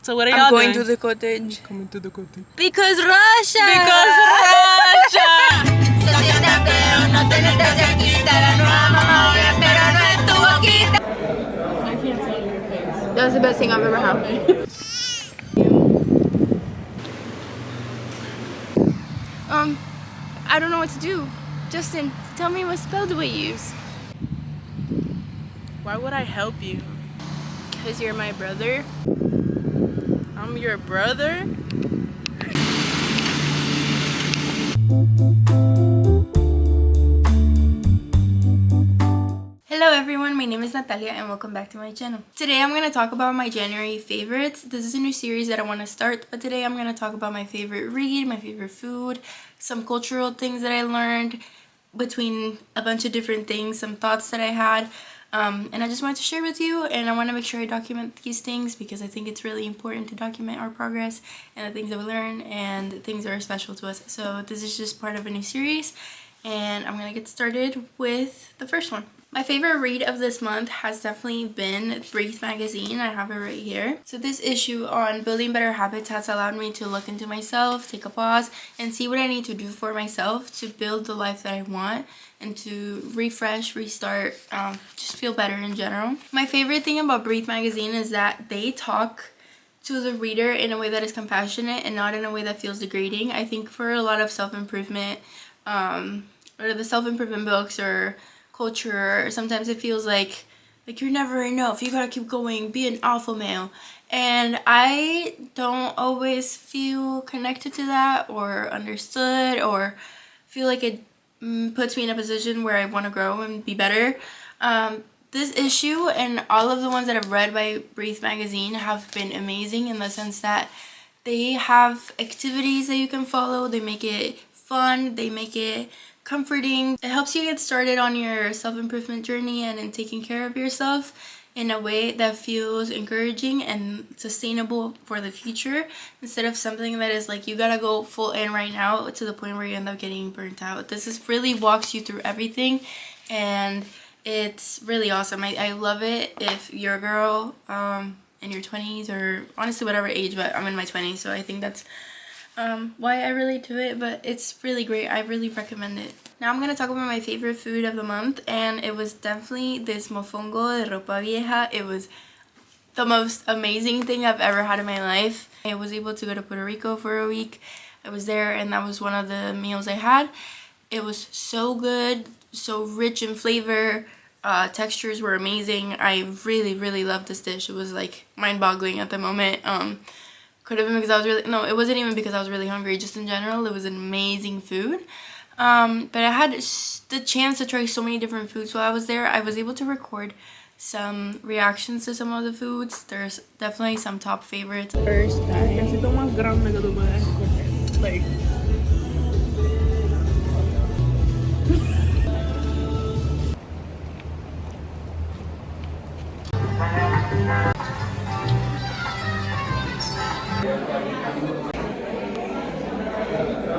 So what are y'all doing? I'm going to the cottage. Coming to the cottage. Because Russia! Because Russia! That's the best thing I've ever had. I don't know what to do. Justin, tell me what spell do we use? Why would I help you? Because you're my brother. I'm your brother? Hello everyone, my name is Natalia and welcome back to my channel. Today I'm going to talk about my January favorites. This is a new series that I want to start, but today I'm going to talk about my favorite read, my favorite food, some cultural things that I learned between a bunch of different things, some thoughts that I had, and I just wanted to share with you, and I want to make sure I document these things because I think it's really important to document our progress and the things that we learn and things that are special to us. So this is just part of a new series, and I'm going to get started with the first one. My favorite read of this month has definitely been Breathe magazine. I have it right here. So this issue on building better habits has allowed me to look into myself, take a pause, and see what I need to do for myself to build the life that I want and to refresh, restart, just feel better in general. My favorite thing about Breathe magazine is that they talk to the reader in a way that is compassionate and not in a way that feels degrading. I think for a lot of self-improvement, or the self-improvement books or culture, sometimes it feels like you're never enough, you gotta keep going, be an alpha male, and I don't always feel connected to that or understood or feel like it puts me in a position where I want to grow and be better. This issue and all of the ones that I've read by Breathe magazine have been amazing in the sense that they have activities that you can follow, they make it fun, they make it comforting. It helps you get started on your self-improvement journey and in taking care of yourself in a way that feels encouraging and sustainable for the future, instead of something that is like you gotta go full in right now to the point where you end up getting burnt out. This is really walks you through everything, and it's really awesome. I love it if you're a girl in your 20s, or honestly whatever age, but I'm in my 20s, so I think that's why I relate to it, but it's really great. I really recommend it. Now I'm going to talk about my favorite food of the month, and it was definitely this mofongo de ropa vieja. It was the most amazing thing I've ever had in my life. I was able to go to Puerto Rico for a week. I was there, and that was one of the meals I had. It was so good, so rich in flavor. Textures were amazing. I really loved this dish. It was like mind-boggling at the moment. Could have been because I was really, no, it wasn't even because I was really hungry, just in general, it was an amazing food. But I had the chance to try so many different foods while I was there. I was able to record some reactions to some of the foods. There's definitely some top favorites. First time. Like,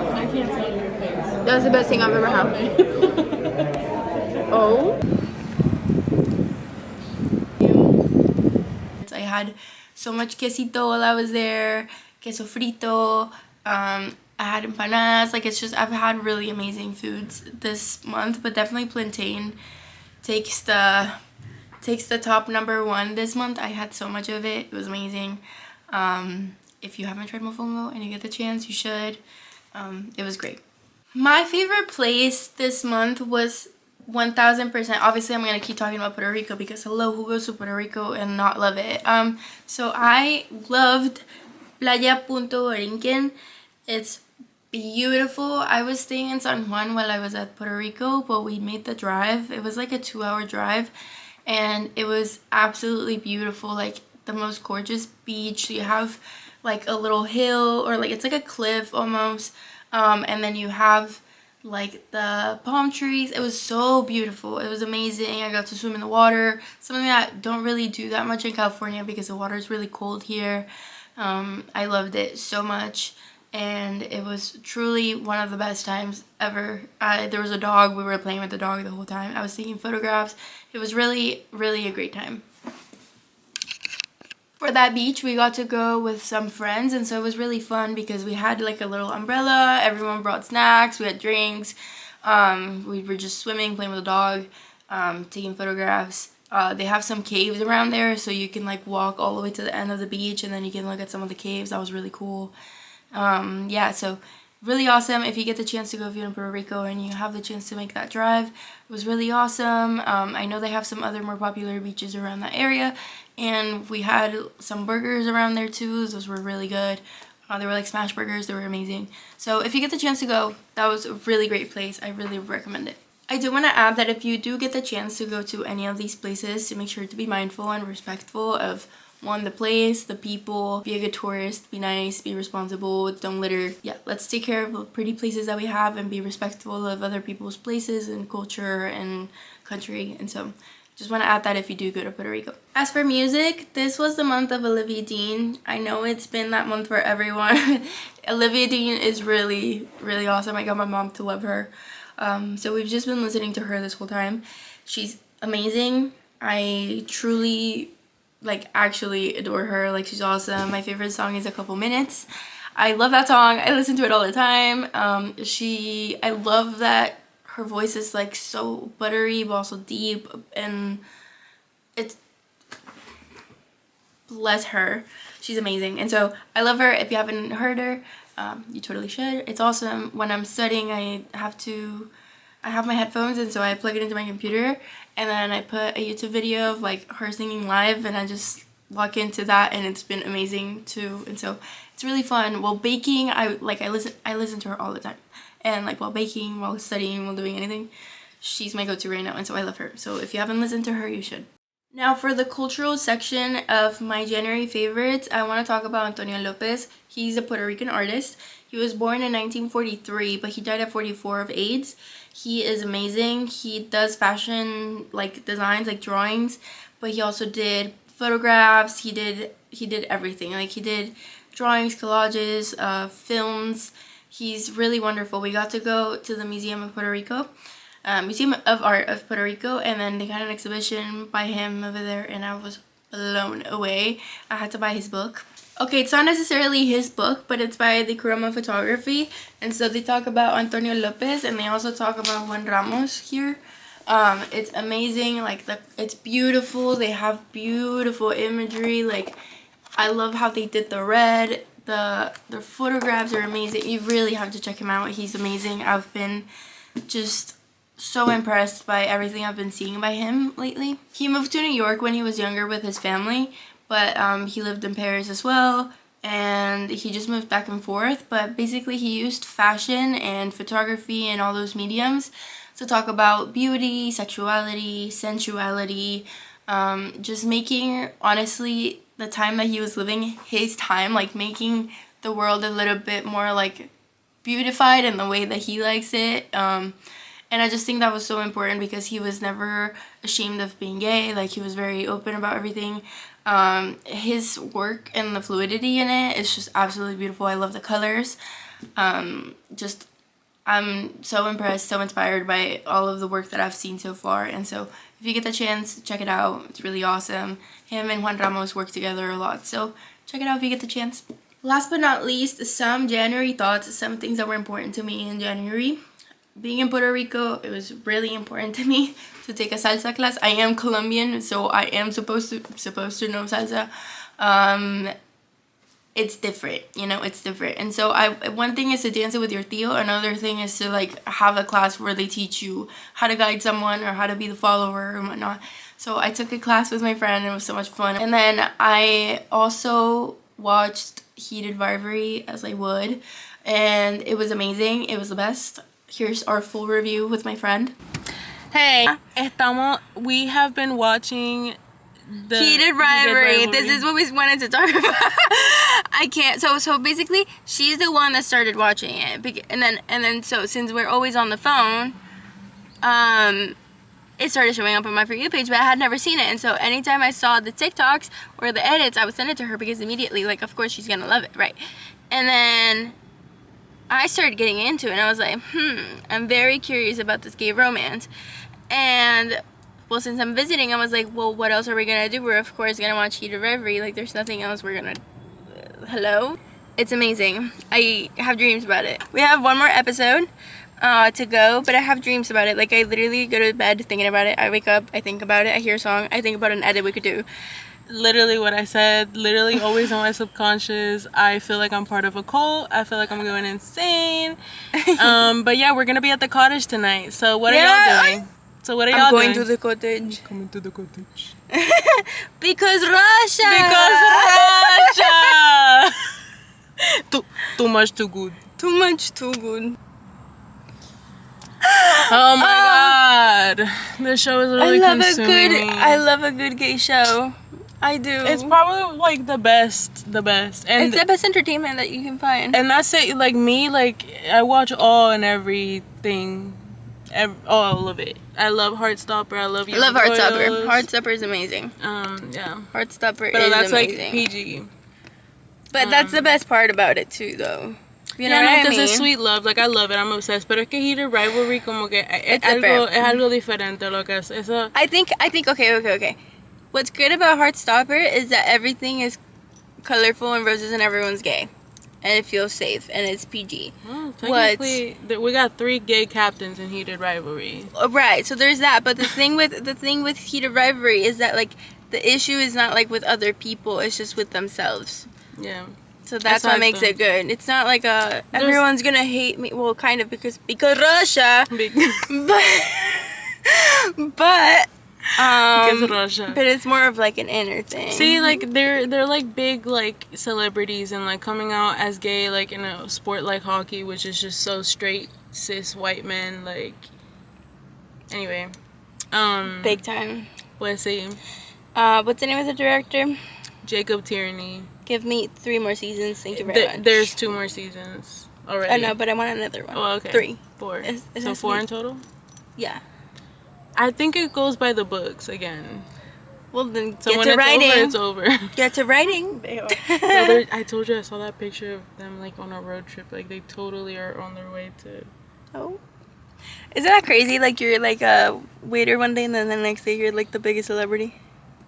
I can't tell your face. That's the best thing I've ever had. Oh. I had so much quesito while I was there, queso frito, I had empanadas. Like, it's just, I've had really amazing foods this month, but definitely plantain takes the top #1 this month. I had so much of it. It was amazing. If you haven't tried mofongo and you get the chance, you should. It was great. My favorite place this month was 1000%. Obviously, I'm going to keep talking about Puerto Rico because hello, who goes to Puerto Rico and not love it? So I loved Playa Punto Borinquen. It's beautiful. I was staying in San Juan while I was at Puerto Rico, but we made the drive. It was like a 2-hour drive, and it was absolutely beautiful. Like, the most gorgeous beach. You have like a little hill, or like it's like a cliff almost, and then you have like the palm trees. It was so beautiful. It was amazing. I got to swim in the water, something that I don't really do that much in California because the water is really cold here. I loved it so much, and it was truly one of the best times ever. There was a dog. We were playing with the dog the whole time. I was taking photographs. It was really a great time. For that beach, we got to go with some friends, and so it was really fun because we had like a little umbrella, everyone brought snacks, we had drinks, we were just swimming, playing with the dog, taking photographs. They have some caves around there, so you can like walk all the way to the end of the beach and then you can look at some of the caves. That was really cool. Yeah, so really awesome. If you get the chance to go, if you're in Puerto Rico and you have the chance to make that drive, it was really awesome. I know they have some other more popular beaches around that area, and we had some burgers around there too. Those were really good. They were like smash burgers. They were amazing. So if you get the chance to go, that was a really great place. I really recommend it. I do want to add that if you do get the chance to go to any of these places, to make sure to be mindful and respectful of, one, the place, the people, be a good tourist, be nice, be responsible, don't litter. Yeah, let's take care of the pretty places that we have and be respectful of other people's places and culture and country. And so just want to add that if you do go to Puerto Rico. As for music, this was the month of Olivia Dean. I know it's been that month for everyone. Olivia Dean is really, really awesome. I got my mom to love her. So we've just been listening to her this whole time. She's amazing. I truly, like, actually adore her. Like, she's awesome. My favorite song is A Couple Minutes. I love that song. I listen to it all the time. I love that her voice is like so buttery but also deep, and it's, bless her, she's amazing. And so I love her. If you haven't heard her, you totally should. It's awesome. When I'm studying, I have my headphones, and so I plug it into my computer, and then I put a YouTube video of like her singing live, and I just walk into that, and it's been amazing too. And so it's really fun. While baking, I listen to her all the time. And like while baking, while studying, while doing anything, she's my go-to right now, and so I love her. So if you haven't listened to her, you should. Now for the cultural section of my January favorites, I want to talk about Antonio Lopez. He's a Puerto Rican artist. He was born in 1943, but he died at 44 of AIDS. He is amazing. He does fashion like designs, like drawings, but he also did photographs. He did everything. Like he did drawings, collages, films. He's really wonderful. We got to go to the Museum of Puerto Rico, Museum of Art of Puerto Rico, and then they had an exhibition by him over there, and I was blown away. I had to buy his book. Okay, it's not necessarily his book, but it's by the Kurama Photography, and so they talk about Antonio Lopez, and they also talk about Juan Ramos here. It's amazing. Like it's beautiful. They have beautiful imagery. Like I love how they did the red. The photographs are amazing. You really have to check him out. He's amazing. I've been just so impressed by everything I've been seeing by him lately. He moved to New York when he was younger with his family, but he lived in Paris as well, and he just moved back and forth. But basically he used fashion and photography and all those mediums to talk about beauty, sexuality, sensuality, just making, honestly, the time that he was living, his time, like making the world a little bit more like beautified in the way that he likes it. And I just think that was so important because he was never ashamed of being gay. Like he was very open about everything. His work and the fluidity in it is just absolutely beautiful. I love the colors. I'm so impressed, so inspired by all of the work that I've seen so far. And so if you get the chance, check it out. It's really awesome. Him and Juan Ramos work together a lot, so check it out if you get the chance. Last but not least, some January thoughts, some things that were important to me in January. Being in Puerto Rico, it was really important to me to take a salsa class. I am Colombian, so I am supposed to know salsa. It's different, you know, it's different. And so one thing is to dance it with your tío, another thing is to like have a class where they teach you how to guide someone or how to be the follower and whatnot. So I took a class with my friend and it was so much fun. And then I also watched Heated Rivalry as I would, and it was amazing. It was the best. Here's our full review with my friend. Hey, we have been watching the Heated Rivalry. This is what we wanted to talk about. I can't. So basically, she's the one that started watching it, and then so since we're always on the phone, it started showing up on my For You page, but I had never seen it. And so anytime I saw the TikToks or the edits, I would send it to her because immediately, like, of course she's gonna love it, right? And then I started getting into it, and I was like, I'm very curious about this gay romance. And well, since I'm visiting, I was like, well, what else are we gonna do? We're of course gonna watch Heated Reverie. Like, there's nothing else we're gonna. Hello, it's amazing. I have dreams about it. We have one more episode to go, but I have dreams about it. Like, I literally go to bed thinking about it. I wake up, I think about it. I hear a song, I think about an edit we could do. Literally what I said, literally always on my subconscious. I feel like I'm part of a cult. I feel like I'm going insane. But yeah, we're gonna be at the cottage tonight. So what are y'all doing? So what are y'all doing? I'm going to the cottage. Coming to the cottage. Because Russia! Because Russia! too much too good. Too much too good. Oh my god. This show is really consuming me. I love a good gay show. I do. It's probably like the best. And it's the best entertainment that you can find. And that's it. Like me, like I watch all and everything, all of it. I love Heartstopper. I love Heartstopper. Heartstopper is amazing. Yeah. Heartstopper but is that's amazing. Like PG. But that's the best part about it too, though. You know what I mean? Because it's sweet love. Like I love it. I'm obsessed. Pero es que Heated Rivalry como que es algo diferente lo que es eso. I think. Okay. What's good about Heartstopper is that everything is colorful and roses and everyone's gay. And it feels safe and it's PG. Well, technically, we got 3 gay captains in Heated Rivalry. Right, so there's that. But the thing with Heated Rivalry is that like the issue is not like with other people, it's just with themselves. Yeah. So that's what makes it good. It's not like everyone's gonna hate me. Well, kind of because Russia. but because Russia. But it's more of like an inner thing. See, like they're like big like celebrities and like coming out as gay like in a sport like hockey, which is just so straight cis white men like. Anyway, big time. Pues sí. What's the name of the director? Jacob Tierney. Give me 3 more seasons. Thank you very much. There's 2 more seasons already. I know, but I want another one. Oh, okay. 3. 4. So 4 in total? Yeah. I think it goes by the books again. Well, then so get when to it's writing. Over, it's over. Get to writing. I told you I saw that picture of them like on a road trip. Like they totally are on their way to. Oh. Isn't that crazy? Like you're like a waiter one day and then the next day you're like the biggest celebrity.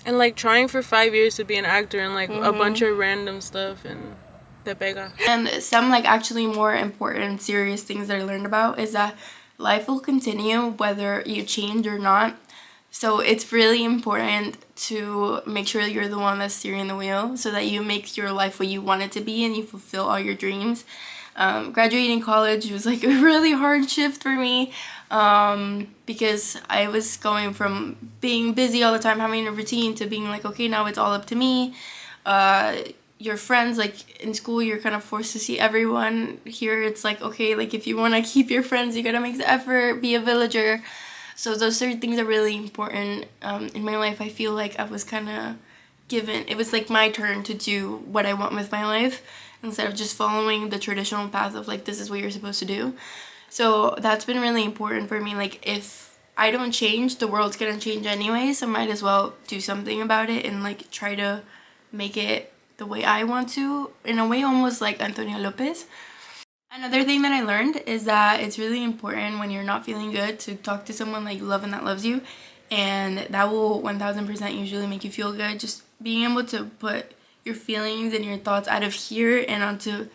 And like trying for 5 years to be an actor and like a bunch of random stuff and te pega. And some like actually more important serious things that I learned about is that life will continue whether you change or not. So it's really important to make sure you're the one that's steering the wheel so that you make your life what you want it to be and you fulfill all your dreams. Graduating college was like a really hard shift for me because I was going from being busy all the time, having a routine, to being like, okay, now it's all up to me. Your friends, like in school, you're kind of forced to see everyone. Here it's like, okay, like if you want to keep your friends, you gotta make the effort, be a villager. So those 3 things are really important. In my life, I feel like I was kind of given, it was like my turn to do what I want with my life instead of just following the traditional path of like, this is what you're supposed to do. So that's been really important for me. Like if I don't change, the world's gonna change anyway, so might as well do something about it and like try to make it the way I want to, in a way almost like Antonio Lopez. Another thing that I learned is that it's really important when you're not feeling good to talk to someone like you love and that loves you, and that will 1000% usually make you feel good. Just being able to put your feelings and your thoughts out of here and onto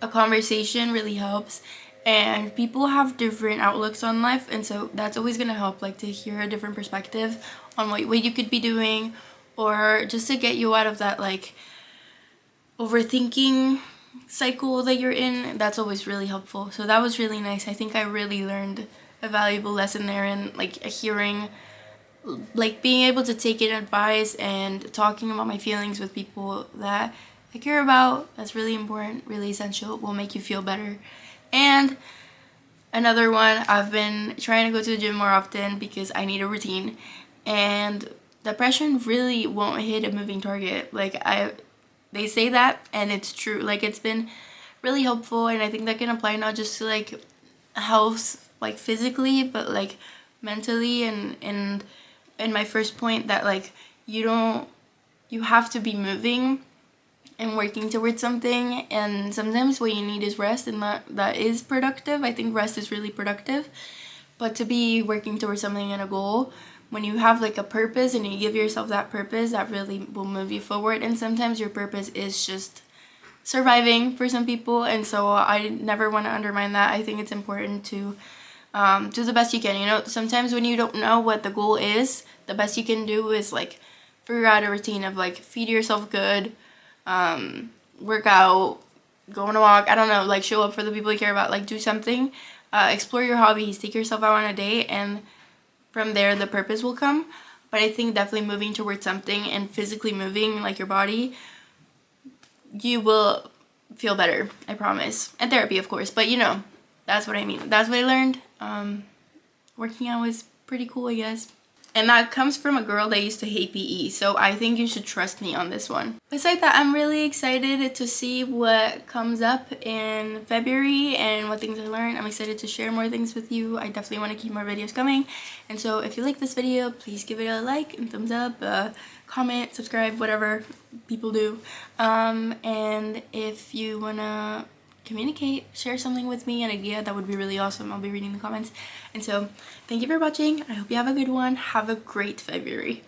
a conversation really helps. And people have different outlooks on life, and so that's always going to help, like to hear a different perspective on what you could be doing, or just to get you out of that like overthinking cycle that you're in. That's always really helpful. So that was really nice. I think I really learned a valuable lesson there, and like a hearing, like being able to take in advice and talking about my feelings with people that I care about. That's really important, really essential, will make you feel better. And another one, I've been trying to go to the gym more often because I need a routine, and depression really won't hit a moving target. Like they say that, and it's true. Like it's been really helpful, and I think that can apply not just to like health, like physically, but like mentally. And my first point, that like you have to be moving and working towards something, and sometimes what you need is rest, and that is productive. I think rest is really productive, but to be working towards something and a goal, when you have like a purpose and you give yourself that purpose, that really will move you forward. And sometimes your purpose is just surviving for some people, and so I never want to undermine that. I think it's important to do the best you can. You know, sometimes when you don't know what the goal is, the best you can do is like figure out a routine of like feed yourself good, work out, go on a walk, I don't know, like show up for the people you care about, like do something, explore your hobbies, take yourself out on a date, and from there the purpose will come. But I think definitely moving towards something and physically moving like your body, you will feel better, I promise. And therapy, of course, but you know, that's what I mean. That's what I learned. Working out was pretty cool, I guess. And that comes from a girl that used to hate PE, so I think you should trust me on this one. Besides that, I'm really excited to see what comes up in February and what things I learned. I'm excited to share more things with you. I definitely want to keep more videos coming. And so if you like this video, please give it a like and thumbs up, comment, subscribe, whatever people do. And if you want to communicate, share something with me, an idea, that would be really awesome. I'll be reading the comments. And so thank you for watching. I hope you have a good one. Have a great February.